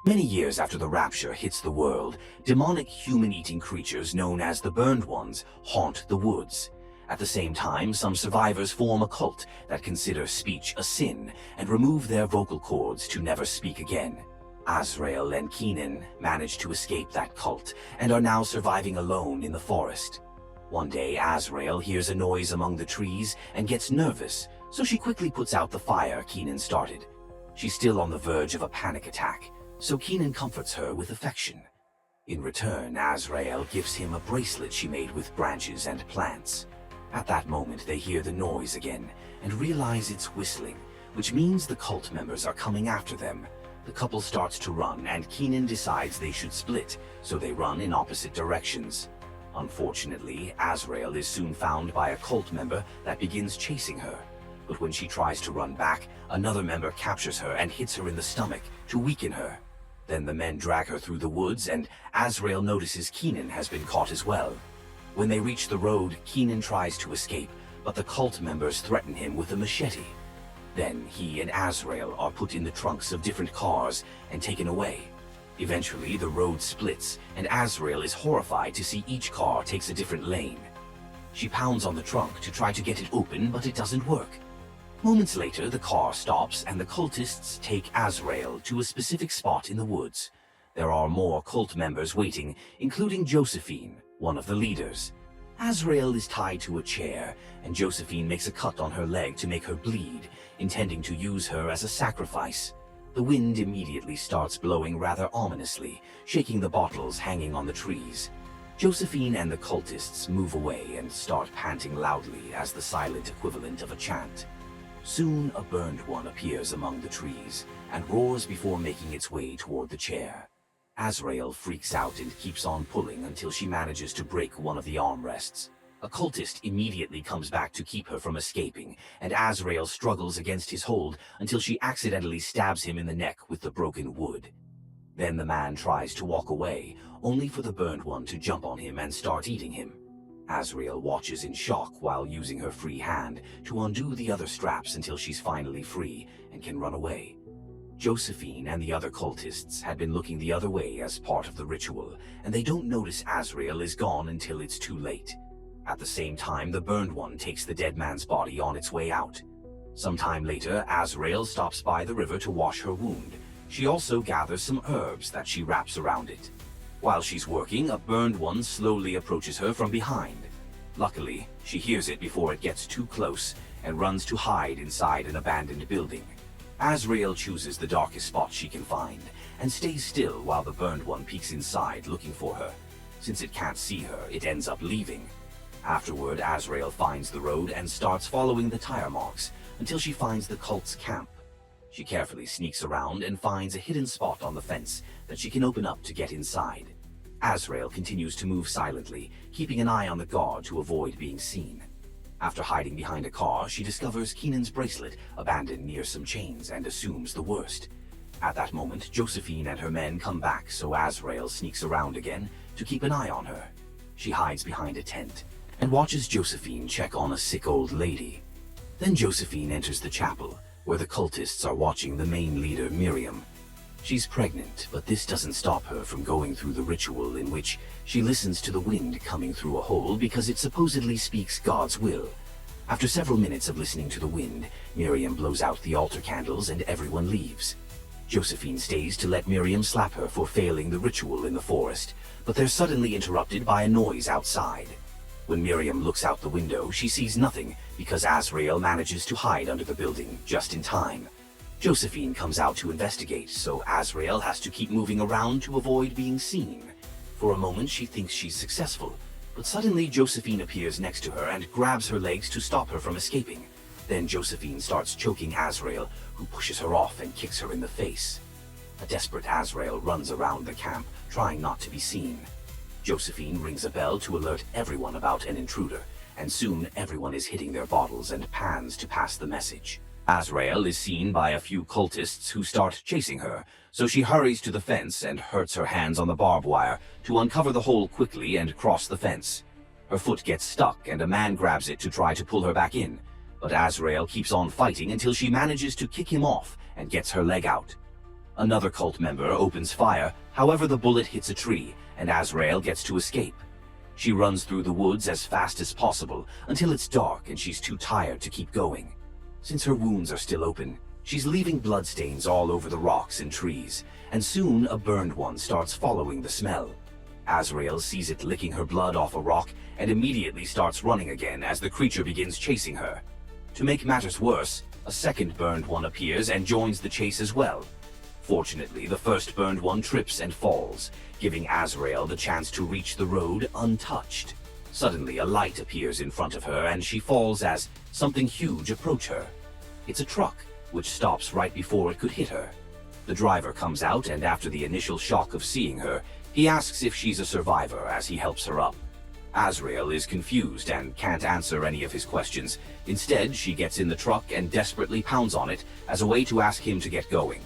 Many years after the rapture hits the world, demonic human-eating creatures known as the Burned Ones haunt the woods. At the same time, some survivors form a cult that consider speech a sin and remove their vocal cords to never speak again. Azrael and Keenan manage to escape that cult and are now surviving alone in the forest. One day, Azrael hears a noise among the trees and gets nervous, so she quickly puts out the fire Keenan started. She's still on the verge of a panic attack, so Keenan comforts her with affection. In return, Azrael gives him a bracelet she made with branches and plants. At that moment, they hear the noise again and realize it's whistling, which means the cult members are coming after them. The couple starts to run, and Keenan decides they should split, so they run in opposite directions. Unfortunately, Azrael is soon found by a cult member that begins chasing her. But when she tries to run back, another member captures her and hits her in the stomach to weaken her. Then the men drag her through the woods, and Azrael notices Keenan has been caught as well. When they reach the road, Keenan tries to escape, but the cult members threaten him with a machete. Then he and Azrael are put in the trunks of different cars and taken away. Eventually, the road splits, and Azrael is horrified to see each car takes a different lane. She pounds on the trunk to try to get it open, but it doesn't work. Moments later, the car stops, and the cultists take Azrael to a specific spot in the woods. There are more cult members waiting, including Josephine, one of the leaders. Azrael is tied to a chair, and Josephine makes a cut on her leg to make her bleed, intending to use her as a sacrifice. The wind immediately starts blowing rather ominously, shaking the bottles hanging on the trees. Josephine and the cultists move away and start panting loudly as the silent equivalent of a chant. Soon, a burned one appears among the trees and roars before making its way toward the chair. Azrael freaks out and keeps on pulling until she manages to break one of the armrests. A cultist immediately comes back to keep her from escaping, and Azrael struggles against his hold until she accidentally stabs him in the neck with the broken wood. Then the man tries to walk away, only for the burned one to jump on him and start eating him. Azrael watches in shock while using her free hand to undo the other straps until she's finally free and can run away. Josephine and the other cultists had been looking the other way as part of the ritual, and they don't notice Azrael is gone until it's too late. At the same time, the burned one takes the dead man's body on its way out. Sometime later, Azrael stops by the river to wash her wound. She also gathers some herbs that she wraps around it. While she's working, a burned one slowly approaches her from behind. Luckily, she hears it before it gets too close and runs to hide inside an abandoned building. Azrael chooses the darkest spot she can find and stays still while the burned one peeks inside looking for her. Since it can't see her, it ends up leaving. Afterward, Azrael finds the road and starts following the tire marks until she finds the cult's camp. She carefully sneaks around and finds a hidden spot on the fence that she can open up to get inside. Azrael continues to move silently, keeping an eye on the guard to avoid being seen. After hiding behind a car, she discovers Keenan's bracelet abandoned near some chains and assumes the worst. At that moment, Josephine and her men come back, so Azrael sneaks around again to keep an eye on her. She hides behind a tent and watches Josephine check on a sick old lady. Then Josephine enters the chapel, where the cultists are watching the main leader, Miriam. She's pregnant, but this doesn't stop her from going through the ritual in which she listens to the wind coming through a hole because it supposedly speaks God's will. After several minutes of listening to the wind, Miriam blows out the altar candles and everyone leaves. Josephine stays to let Miriam slap her for failing the ritual in the forest, but they're suddenly interrupted by a noise outside. When Miriam looks out the window, she sees nothing because Azrael manages to hide under the building just in time. Josephine comes out to investigate, so Azrael has to keep moving around to avoid being seen. For a moment, she thinks she's successful, but suddenly Josephine appears next to her and grabs her legs to stop her from escaping. Then Josephine starts choking Azrael, who pushes her off and kicks her in the face. A desperate Azrael runs around the camp, trying not to be seen. Josephine rings a bell to alert everyone about an intruder, and soon everyone is hitting their bottles and pans to pass the message. Azrael is seen by a few cultists who start chasing her, so she hurries to the fence and hurts her hands on the barbed wire to uncover the hole quickly and cross the fence. Her foot gets stuck and a man grabs it to try to pull her back in, but Azrael keeps on fighting until she manages to kick him off and gets her leg out. Another cult member opens fire, however the bullet hits a tree, and Azrael gets to escape. She runs through the woods as fast as possible until it's dark and she's too tired to keep going. Since her wounds are still open, she's leaving bloodstains all over the rocks and trees, and soon a burned one starts following the smell. Azrael sees it licking her blood off a rock and immediately starts running again as the creature begins chasing her. To make matters worse, a second burned one appears and joins the chase as well. Fortunately, the first burned one trips and falls, giving Azrael the chance to reach the road untouched. Suddenly, a light appears in front of her and she falls as something huge approaches her. It's a truck, which stops right before it could hit her. The driver comes out, and after the initial shock of seeing her, he asks if she's a survivor as he helps her up. Azrael is confused and can't answer any of his questions. Instead, she gets in the truck and desperately pounds on it as a way to ask him to get going.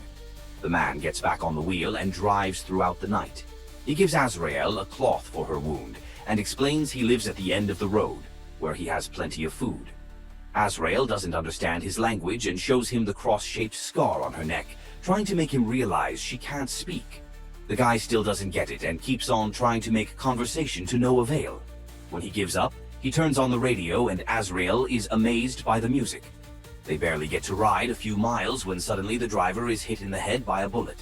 The man gets back on the wheel and drives throughout the night. He gives Azrael a cloth for her wound and explains he lives at the end of the road, where he has plenty of food. Azrael doesn't understand his language and shows him the cross-shaped scar on her neck, trying to make him realize she can't speak. The guy still doesn't get it and keeps on trying to make conversation to no avail. When he gives up, he turns on the radio and Azrael is amazed by the music. They barely get to ride a few miles when suddenly the driver is hit in the head by a bullet.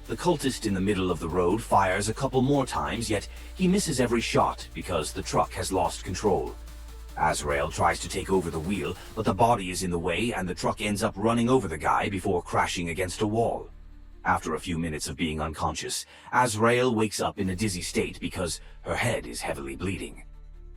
The cultist in the middle of the road fires a couple more times, yet he misses every shot because the truck has lost control. Azrael tries to take over the wheel, but the body is in the way and the truck ends up running over the guy before crashing against a wall. After a few minutes of being unconscious, Azrael wakes up in a dizzy state because her head is heavily bleeding.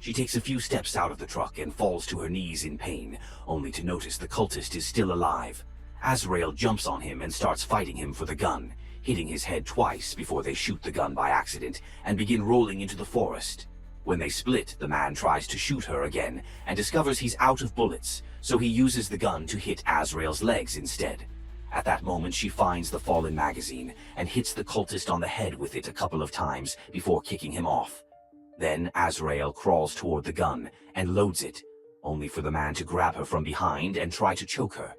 She takes a few steps out of the truck and falls to her knees in pain, only to notice the cultist is still alive. Azrael jumps on him and starts fighting him for the gun, hitting his head twice before they shoot the gun by accident and begin rolling into the forest. When they split, the man tries to shoot her again and discovers he's out of bullets, so he uses the gun to hit Azrael's legs instead. At that moment, she finds the fallen magazine and hits the cultist on the head with it a couple of times before kicking him off. Then Azrael crawls toward the gun and loads it, only for the man to grab her from behind and try to choke her.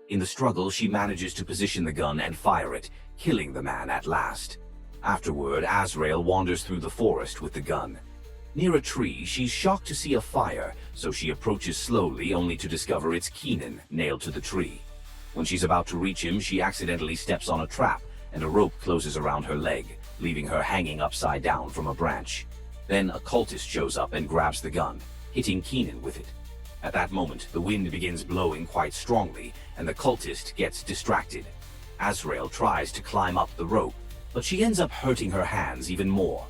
In the struggle, she manages to position the gun and fire it, killing the man at last. Afterward, Azrael wanders through the forest with the gun. Near a tree, she's shocked to see a fire, so she approaches slowly only to discover it's Keenan nailed to the tree. When she's about to reach him, she accidentally steps on a trap, and a rope closes around her leg, leaving her hanging upside down from a branch. Then a cultist shows up and grabs the gun, hitting Keenan with it. At that moment, the wind begins blowing quite strongly, and the cultist gets distracted. Azrael tries to climb up the rope, but she ends up hurting her hands even more.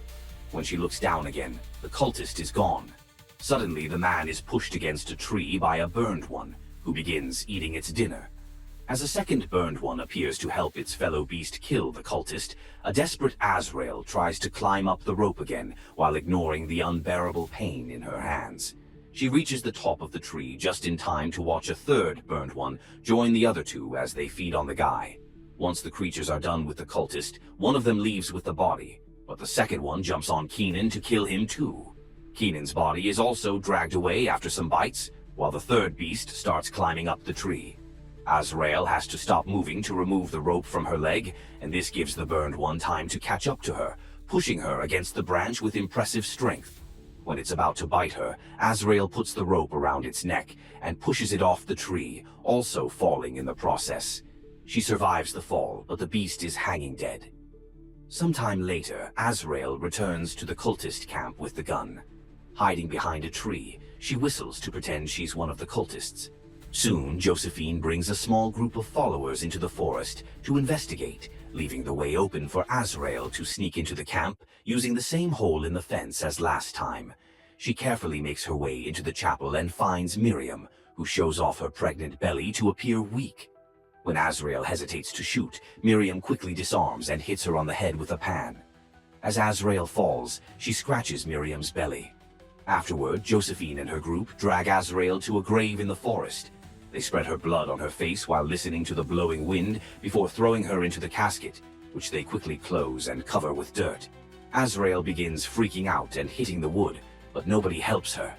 When she looks down again, the cultist is gone. Suddenly, the man is pushed against a tree by a burned one, who begins eating its dinner. As a second burned one appears to help its fellow beast kill the cultist, a desperate Azrael tries to climb up the rope again while ignoring the unbearable pain in her hands. She reaches the top of the tree just in time to watch a third burned one join the other two as they feed on the guy. Once the creatures are done with the cultist, one of them leaves with the body, but the second one jumps on Keenan to kill him too. Keenan's body is also dragged away after some bites, while the third beast starts climbing up the tree. Azrael has to stop moving to remove the rope from her leg, and this gives the burned one time to catch up to her, pushing her against the branch with impressive strength. When it's about to bite her, Azrael puts the rope around its neck and pushes it off the tree, also falling in the process. She survives the fall, but the beast is hanging dead. Sometime later, Azrael returns to the cultist camp with the gun. Hiding behind a tree, she whistles to pretend she's one of the cultists. Soon, Josephine brings a small group of followers into the forest to investigate, leaving the way open for Azrael to sneak into the camp using the same hole in the fence as last time. She carefully makes her way into the chapel and finds Miriam, who shows off her pregnant belly to appear weak. When Azrael hesitates to shoot, Miriam quickly disarms and hits her on the head with a pan. As Azrael falls, she scratches Miriam's belly. Afterward, Josephine and her group drag Azrael to a grave in the forest. They spread her blood on her face while listening to the blowing wind before throwing her into the casket, which they quickly close and cover with dirt. Azrael begins freaking out and hitting the wood, but nobody helps her.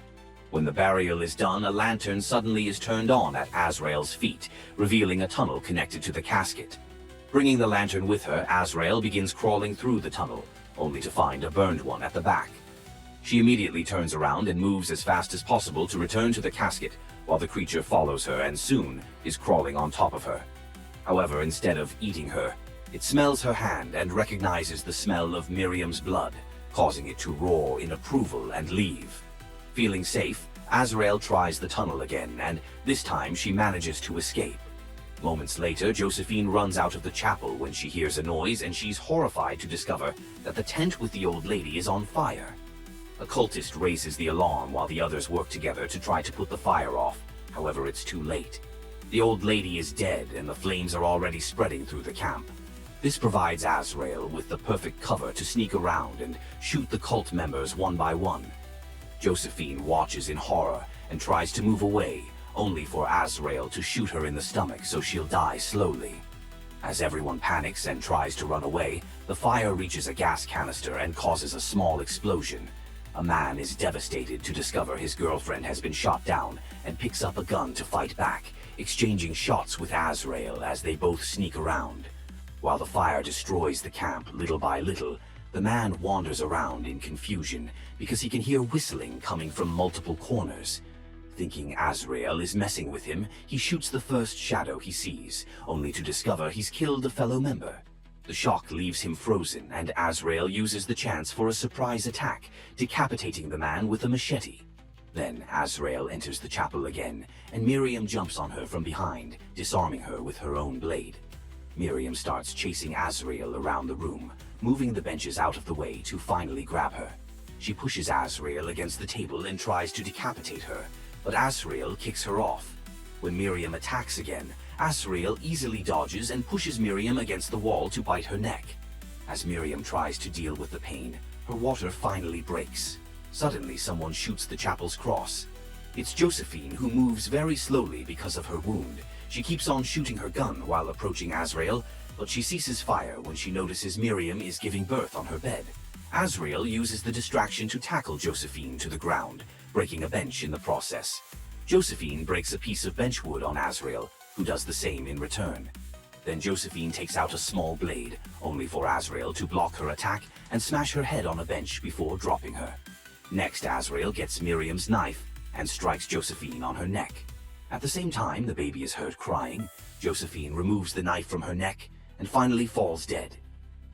When the burial is done, a lantern suddenly is turned on at Azrael's feet, revealing a tunnel connected to the casket. Bringing the lantern with her, Azrael begins crawling through the tunnel, only to find a burned one at the back. She immediately turns around and moves as fast as possible to return to the casket, while the creature follows her and soon is crawling on top of her. However, instead of eating her, it smells her hand and recognizes the smell of Miriam's blood, causing it to roar in approval and leave. Feeling safe, Azrael tries the tunnel again, and this time she manages to escape. Moments later, Josephine runs out of the chapel when she hears a noise, and she's horrified to discover that the tent with the old lady is on fire. A cultist raises the alarm while the others work together to try to put the fire off. However, it's too late. The old lady is dead, and the flames are already spreading through the camp. This provides Azrael with the perfect cover to sneak around and shoot the cult members one by one. Josephine watches in horror and tries to move away, only for Azrael to shoot her in the stomach so she'll die slowly. As everyone panics and tries to run away, the fire reaches a gas canister and causes a small explosion. A man is devastated to discover his girlfriend has been shot down and picks up a gun to fight back, exchanging shots with Azrael as they both sneak around. While the fire destroys the camp little by little, the man wanders around in confusion because he can hear whistling coming from multiple corners. Thinking Azrael is messing with him, he shoots the first shadow he sees, only to discover he's killed a fellow member. The shock leaves him frozen, and Azrael uses the chance for a surprise attack, decapitating the man with a machete. Then Azrael enters the chapel again, and Miriam jumps on her from behind, disarming her with her own blade. Miriam starts chasing Azrael around the room, moving the benches out of the way to finally grab her. She pushes Azrael against the table and tries to decapitate her, but Azrael kicks her off. When Miriam attacks again, Azrael easily dodges and pushes Miriam against the wall to bite her neck. As Miriam tries to deal with the pain, her water finally breaks. Suddenly, someone shoots the chapel's cross. It's Josephine, who moves very slowly because of her wound. She keeps on shooting her gun while approaching Azrael, but she ceases fire when she notices Miriam is giving birth on her bed. Azrael uses the distraction to tackle Josephine to the ground, breaking a bench in the process. Josephine breaks a piece of bench wood on Azrael, who does the same in return. Then Josephine takes out a small blade, only for Azrael to block her attack and smash her head on a bench before dropping her. Next, Azrael gets Miriam's knife and strikes Josephine on her neck. At the same time, the baby is heard crying. Josephine removes the knife from her neck and finally falls dead.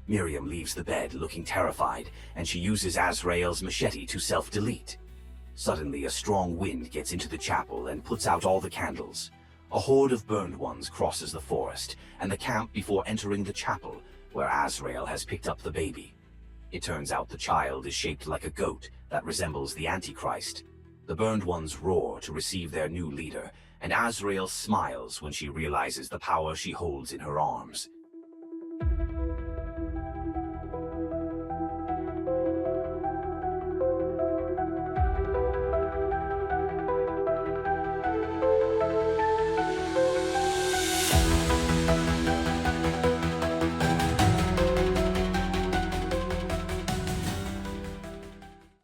Miriam leaves the bed looking terrified, and she uses Azrael's machete to self-delete. Suddenly, a strong wind gets into the chapel and puts out all the candles. A horde of burned ones crosses the forest and the camp before entering the chapel, where Azrael has picked up the baby. It turns out the child is shaped like a goat that resembles the Antichrist. The burned ones roar to receive their new leader, and Azrael smiles when she realizes the power she holds in her arms.